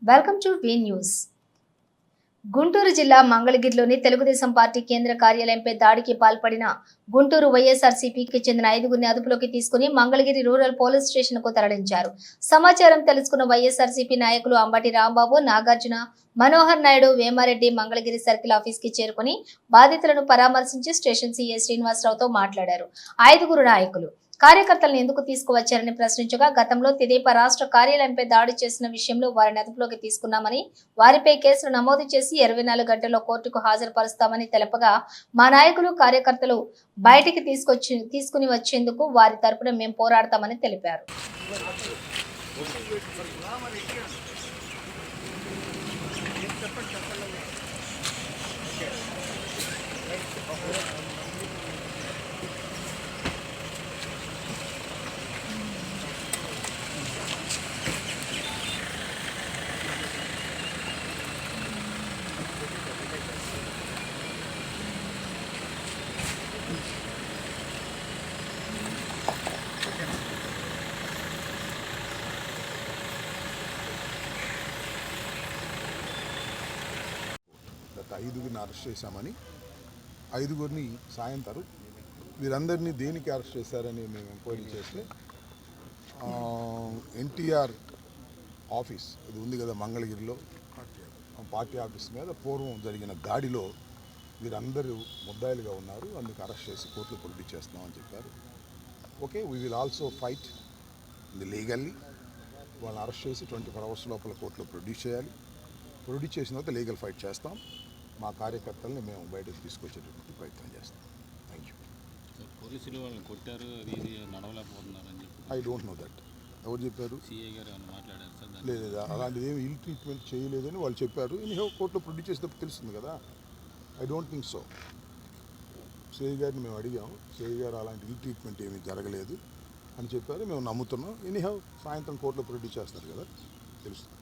Welcome to V news. Guntur జిల్లా మంగళగిరిలోని Telugu Desam party కేంద్ర కార్యాలయంపై దాడికి పాల్పడిన గుంటూరు వైఎస్ఆర్సీపీకి చెందిన 5గురిని అదుపులోకి తీసుకుని మంగళగిరి రూరల్ పోలీస్ స్టేషన్ కు తరలించారు. సమాచారం తెలుసుకున్న వైఎస్ఆర్సీపీ నాయకులు అంబటి రాంబాబు, నాగార్జున, మనోహర్ నాయుడు, వేమారెడ్డి మంగళగిరి సర్కిల్ ఆఫీస్ కి చేరుకుని బాధితులను పరామర్శించి స్టేషన్ సీఏ శ్రీనివాసరావుతో మాట్లాడారు. 5గురు నాయకులు కార్యకర్తలను ఎందుకు తీసుకువచ్చారని ప్రశ్నించగా, గతంలో తెదేపా రాష్ట్ర కార్యాలయంపై దాడి చేసిన విషయంలో వారిని అదుపులోకి తీసుకున్నామని, వారిపై కేసులు నమోదు చేసి 24 గంటల్లో కోర్టుకు హాజరుపరుస్తామని తెలపగా, మా నాయకులు కార్యకర్తలు బయటికి తీసుకుని వచ్చేందుకు వారి తరపున మేము పోరాడతామని తెలిపారు. ఐదుగురిని అరెస్ట్ చేశామని, 5గురిని సాయంత్రం వీరందరినీ దేనికి అరెస్ట్ చేశారని మేము ఎంక్వైరీ చేస్తే, ఎన్టీఆర్ ఆఫీస్ ఇది ఉంది కదా మంగళగిరిలో, పార్టీ ఆఫీస్ మీద పూర్వం జరిగిన దాడిలో వీరందరూ ముద్దాయిలుగా ఉన్నారు, అందుకు అరెస్ట్ చేసి కోర్టులో ప్రొడ్యూస్ చేస్తున్నామని చెప్పారు. Okay, we will also fight ఇది లీగల్లీ. వాళ్ళని అరెస్ట్ చేసి 24 hours లోపల కోర్టులో ప్రొడ్యూస్ చేయాలి. ప్రొడ్యూస్ చేసిన తర్వాత లీగల్ ఫైట్ చేస్తాం. మా కార్యకర్తల్ని మేము బయటకు తీసుకొచ్చేటటువంటి ప్రయత్నం చేస్తాం. Thank you. పోలీసులు వాళ్ళని కొట్టారు, అది నడవలేకపోతున్నారని చెప్పి ఐ డోంట్ నో దట్. ఎవరు చెప్పారు? సిఐ గారు ఏమైనా మాట్లాడారు సార్? లేదు, అలాంటిది ఏమి ఇల్ ట్రీట్మెంట్ చేయలేదని వాళ్ళు చెప్పారు. ఇన్హో కోర్టులో ప్రొడ్యూస్ చేసేటప్పుడు తెలుస్తుంది కదా. I don't think so. CI గారిని మేము అడిగాం, సిఐ గారు అలాంటి ఇల్ ట్రీట్మెంట్ ఏమీ జరగలేదు అని చెప్పారు. మేము నమ్ముతున్నాం. ఎనీహౌ సాయంత్రం కోర్టులో ప్రొడ్యూస్ చేస్తారు కదా, తెలుస్తుంది.